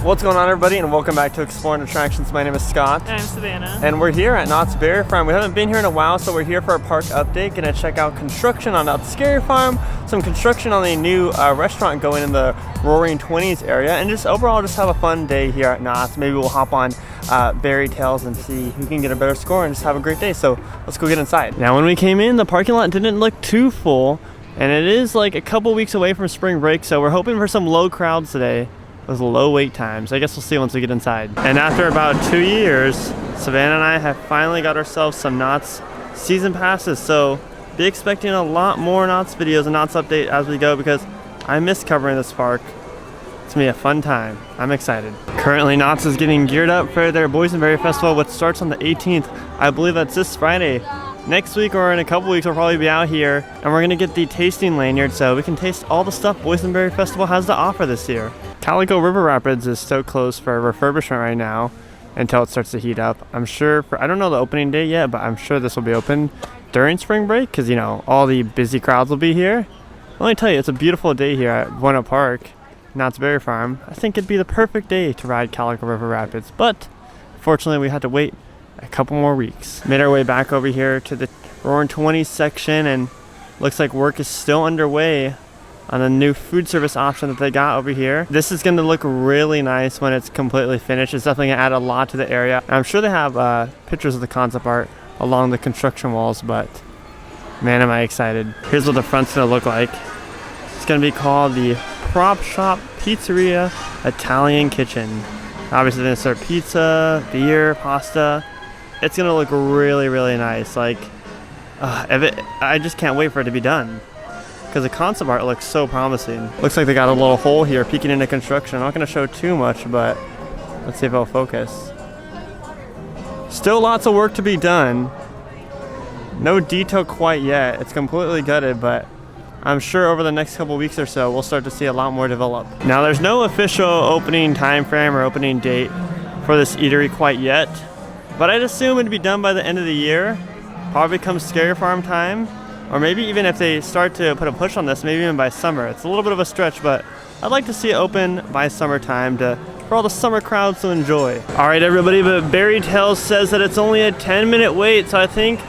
What's going on, everybody, and welcome back to Exploring Attractions. My name is Scott. And I'm Savannah. And we're here at Knott's Berry Farm. We haven't been here in a while, so we're here for a park update. Gonna check out construction on Knott's Scary Farm, some construction on the new restaurant going in the Roaring 20s area, and just overall just have a fun day here at Knott's. Maybe we'll hop on Berry Tales and see who can get a better score and just have a great day. So let's go get inside. Now, when we came in, the parking lot didn't look too full, and it is like a couple weeks away from spring break, so we're hoping for some low crowds today. With low wait times. I guess we'll see once we get inside. And after about 2 years, Savannah and I have finally got ourselves some Knott's season passes. So be expecting a lot more Knott's videos and Knott's update as we go, because I miss covering this park. It's gonna be a fun time. I'm excited. Currently, Knott's is getting geared up for their Boysenberry Festival, which starts on the 18th. I believe that's this Friday. Next week or in a couple weeks, we'll probably be out here, and we're gonna get the tasting lanyard so we can taste all the stuff Boysenberry Festival has to offer this year. Calico River Rapids is still closed for refurbishment right now until it starts to heat up. I'm sure, I don't know the opening date yet, but I'm sure this will be open during spring break because, you know, all the busy crowds will be here. Let me tell you, it's a beautiful day here at Buena Park, Knott's Berry Farm. I think it'd be the perfect day to ride Calico River Rapids, but fortunately we had to wait a couple more weeks. Made our way back over here to the Roaring 20s section, and looks like work is still underway on a new food service option that they got over here. This is gonna look really nice when it's completely finished. It's definitely gonna add a lot to the area. And I'm sure they have pictures of the concept art along the construction walls, but man, am I excited. Here's what the front's gonna look like. It's gonna be called the Prop Shop Pizzeria Italian Kitchen. Obviously they're gonna serve pizza, beer, pasta. It's gonna look really, really nice. Like, I just can't wait for it to be done, because the concept art looks so promising. Looks like they got a little hole here peeking into construction. I'm not gonna show too much, but let's see if it'll focus. Still lots of work to be done. No detail quite yet. It's completely gutted, but I'm sure over the next couple weeks or so, we'll start to see a lot more develop. Now, there's no official opening time frame or opening date for this eatery quite yet, but I'd assume it'd be done by the end of the year. Probably come Scary Farm time. Or maybe even if they start to put a push on this, maybe even by summer. It's a little bit of a stretch, but I'd like to see it open by summertime for all the summer crowds to enjoy. All right, everybody, but Berry Tales says that it's only a 10-minute wait, so I think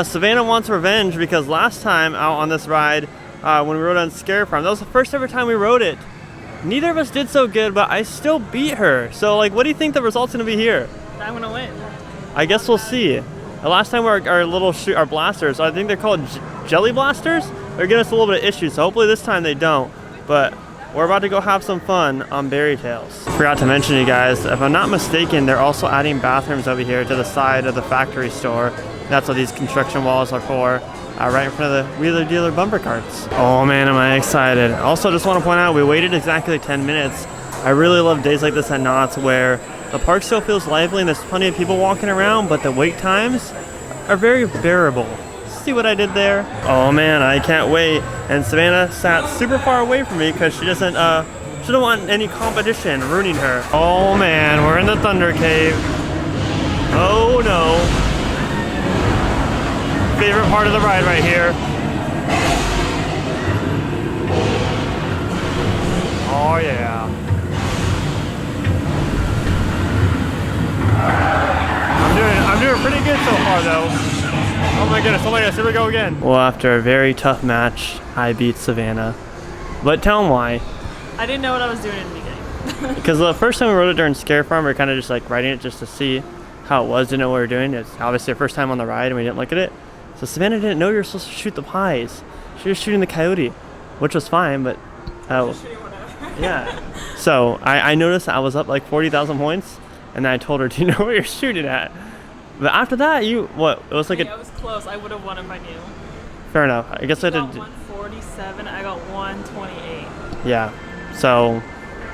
Savannah wants revenge, because last time out on this ride, when we rode on Scary Farm, that was the first ever time we rode it. Neither of us did so good, but I still beat her. So, like, what do you think the result's gonna be here? I'm gonna win. I guess we'll see. The last time our blasters, I think they're called jelly blasters, they're giving us a little bit of issues, so hopefully this time they don't. But we're about to go have some fun on Berry Tales. Forgot to mention, you guys, if I'm not mistaken, they're also adding bathrooms over here to the side of the factory store. That's what these construction walls are for, right in front of the Wheeler Dealer bumper carts. Oh man, am I excited. Also, just want to point out, we waited exactly 10 minutes. I really love days like this at Knott's, where the park still feels lively and there's plenty of people walking around, but the wait times are very bearable. See what I did there? Oh man, I can't wait. And Savannah sat super far away from me because she doesn't want any competition ruining her. Oh man, we're in the Thunder Cave. Oh no. Favorite part of the ride right here. Oh yeah. I'm doing pretty good so far though. Oh my goodness, here we go again. Well, after a very tough match, I beat Savannah. But tell them why. I didn't know what I was doing in the beginning. Because the first time we rode it during Scare Farm, we were kind of just like riding it just to see how it was, didn't know what we were doing. It's obviously our first time on the ride and we didn't look at it. So Savannah didn't know you were supposed to shoot the pies. She was shooting the coyote, which was fine, but yeah. So I noticed that I was up like 40,000 points, and then I told her, do you know where you're shooting at? But after that, it was like I was close. I would have won if I knew. Fair enough. I guess I did. 147. I got 128. Yeah. So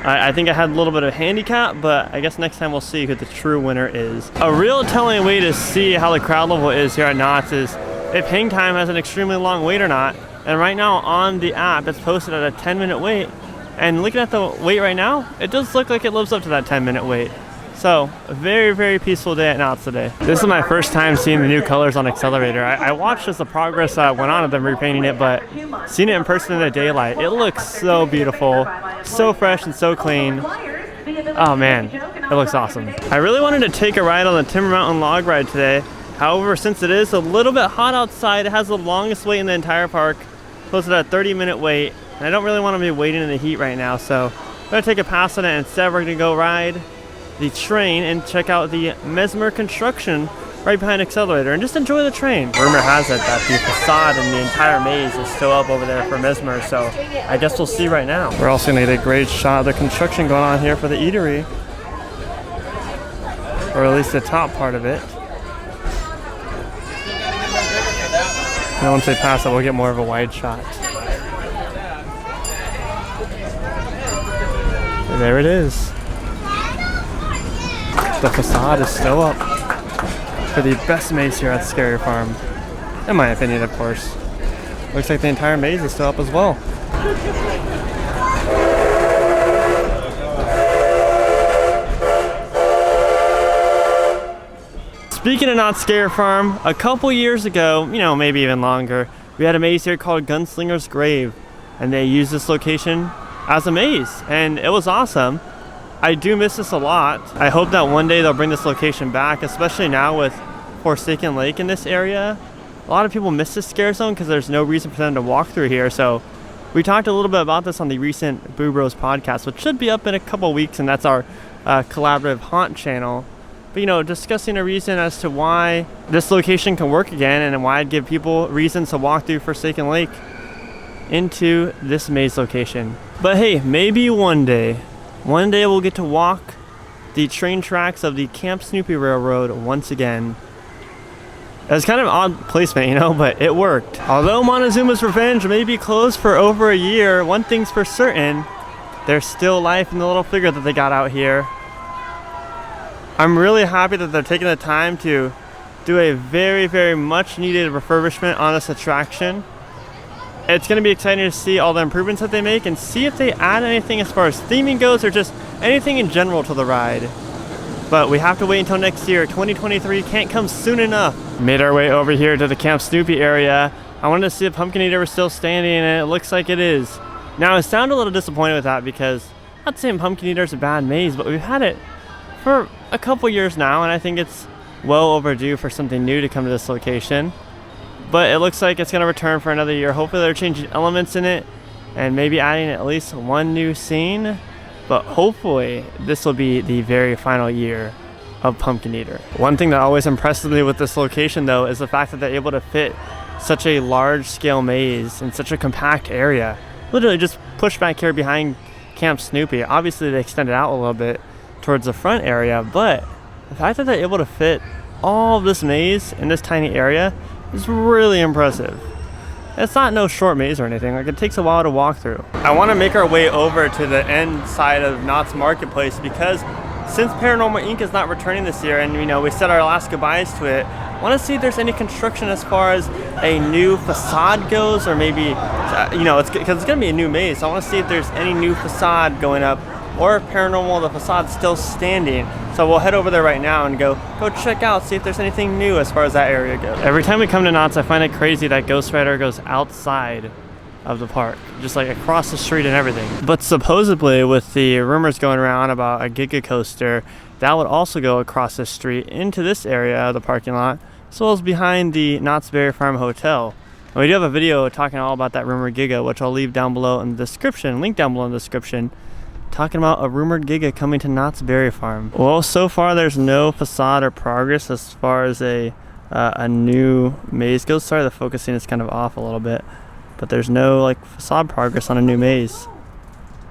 I think I had a little bit of a handicap, but I guess next time we'll see who the true winner is. A real telling way to see how the crowd level is here at Knott's is if hang time has an extremely long wait or not. And right now on the app, it's posted at a 10-minute wait. And looking at the wait right now, it does look like it lives up to that 10-minute wait. So, a very, very peaceful day at Knott's today. This is my first time seeing the new colors on Accelerator. I watched as the progress went on of them repainting it, but seeing it in person in the daylight, it looks so beautiful, so fresh and so clean. Oh man, it looks awesome. I really wanted to take a ride on the Timber Mountain log ride today. However, since it is a little bit hot outside, it has the longest wait in the entire park, close to a 30-minute wait. And I don't really want to be waiting in the heat right now, so I'm going to take a pass on it. Instead, we're going to go ride the train and check out the Mesmer construction right behind Accelerator and just enjoy the train. Rumor has it that the facade and the entire maze is still up over there for Mesmer, so I guess we'll see right now. We're also going to get a great shot of the construction going on here for the eatery, or at least the top part of it. And once they pass it, we'll get more of a wide shot. And there it is. The facade is still up for the best maze here at Scary Farm. In my opinion, of course. Looks like the entire maze is still up as well. Speaking of Knott's Scare Farm, a couple years ago, maybe even longer, we had a maze here called Gunslinger's Grave, and they used this location as a maze, and it was awesome. I do miss this a lot. I hope that one day they'll bring this location back, especially now with Forsaken Lake in this area. A lot of people miss this scare zone because there's no reason for them to walk through here, so we talked a little bit about this on the recent Boo Bros podcast, which should be up in a couple weeks, and that's our collaborative haunt channel. But discussing a reason as to why this location can work again and why I'd give people reasons to walk through Forsaken Lake into this maze location. But hey, maybe one day we'll get to walk the train tracks of the Camp Snoopy Railroad once again. It's kind of odd placement, but it worked. Although Montezuma's Revenge may be closed for over a year, one thing's for certain, there's still life in the little figure that they got out here. I'm really happy that they're taking the time to do a very, very much needed refurbishment on this attraction. It's going to be exciting to see all the improvements that they make and see if they add anything as far as theming goes or just anything in general to the ride. But we have to wait until next year. 2023 can't come soon enough. Made our way over here to the Camp Snoopy area. I wanted to see if Pumpkin Eater was still standing, and it looks like it is. Now, I sound a little disappointed with that because I'm not saying Pumpkin Eater is a bad maze, but we've had it for a couple years now, and I think it's well overdue for something new to come to this location. But it looks like it's going to return for another year. Hopefully they're changing elements in it and maybe adding at least one new scene. But hopefully this will be the very final year of Pumpkin Eater. One thing that always impresses me with this location though is the fact that they're able to fit such a large scale maze in such a compact area. Literally just push back here behind Camp Snoopy. Obviously they extended out a little bit towards the front area, but the fact that they're able to fit all of this maze in this tiny area is really impressive. It's not no short maze or anything, like it takes a while to walk through. I want to make our way over to the end side of Knott's Marketplace because since Paranormal Inc. is not returning this year and we said our last goodbyes to it, I want to see if there's any construction as far as a new facade goes, or maybe, because it's going to be a new maze, so I want to see if there's any new facade going up, or if Paranormal, the facade's still standing. So we'll head over there right now and go check out, see if there's anything new as far as that area goes. Every time we come to Knott's, I find it crazy that Ghost Rider goes outside of the park, just like across the street and everything. But supposedly, with the rumors going around about a Giga Coaster, that would also go across the street into this area of the parking lot, as well as behind the Knott's Berry Farm Hotel. And we do have a video talking all about that rumored Giga, which I'll leave down below in the description, link down below in the description, talking about a rumored Giga coming to Knott's Berry Farm. Well, so far there's no facade or progress as far as a new maze goes. Sorry, the focusing is kind of off a little bit, but there's no facade progress on a new maze.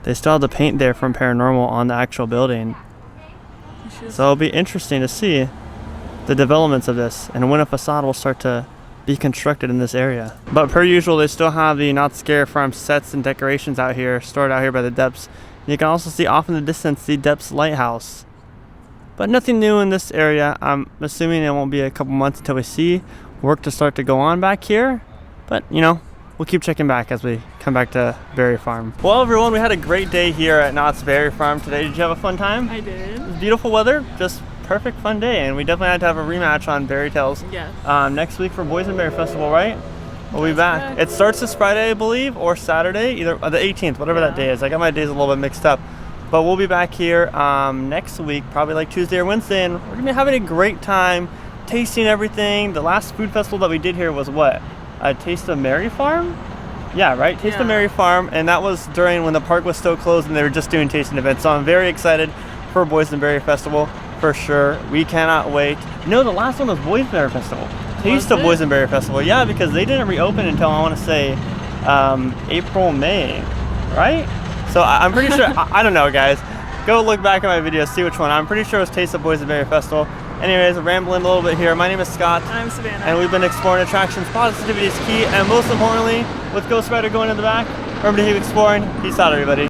They still have the paint there from Paranormal on the actual building. So it'll be interesting to see the developments of this and when a facade will start to be constructed in this area. But per usual, they still have the Knott's Scare Farm sets and decorations out here, stored out here by the depths. You can also see off in the distance the Depths Lighthouse. But nothing new in this area. I'm assuming it won't be a couple months until we see work to start to go on back here. But, we'll keep checking back as we come back to Berry Farm. Well, everyone, we had a great day here at Knott's Berry Farm today. Did you have a fun time? I did. It was beautiful weather, just perfect fun day, and we definitely had to have a rematch on Berry Tales. Yes. Next week for Boysenberry Festival, right? We'll be back. Correct. It starts this Friday, I believe, or Saturday, either the 18th, whatever that day is. I got my days a little bit mixed up. But we'll be back here next week, probably like Tuesday or Wednesday, and we're gonna be having a great time tasting everything. The last food festival that we did here was what? A Taste of Mary Farm? Yeah, right? Taste of Mary Farm, and that was during when the park was still closed and they were just doing tasting events. So I'm very excited for Boysenberry Festival for sure. We cannot wait. No, the last one was Boysenberry Festival. Taste of Boysenberry Festival. Yeah, because they didn't reopen until I want to say April, May, right? So I'm pretty sure, I don't know, guys. Go look back at my videos, see which one. I'm pretty sure it was Taste of Boysenberry Festival. Anyways, rambling a little bit here. My name is Scott. And I'm Savannah. And we've been exploring attractions. Positivity is key. And most importantly, with Ghost Rider going in the back, remember to keep exploring. Peace out, everybody.